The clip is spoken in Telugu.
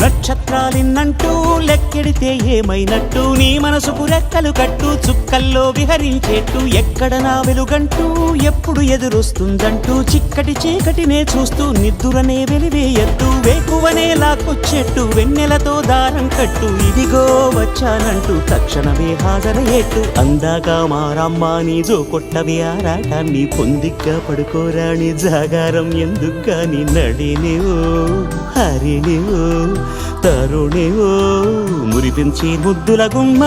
నక్షత్రాలిన్నంటూ లెక్కెడితే ఏమైనట్టు నీ మనసుకు రెక్కలు కట్టు చుక్కల్లో విహరించేట్టు ఎక్కడ నా వెలుగంటూ ఎప్పుడు ఎదురొస్తుందంటూ చిక్కటి చీకటినే చూస్తూ నిద్దురనే వెలివేయట్టు వేకువనే లాక్కొచ్చేట్టు వెన్నెలతో దారం కట్టు ఇదిగో వచ్చానంటూ తక్షణమే హాజరయ్యేట్టు అందాక మారమ్మా నీ జో కొట్టవి ఆరాటాన్ని పొందిగ్గా పడుకోరాని జాగారం ఎందుకని నడినివో హరినివో తరుణివో మురిపించి ముద్దుల గుమ్మ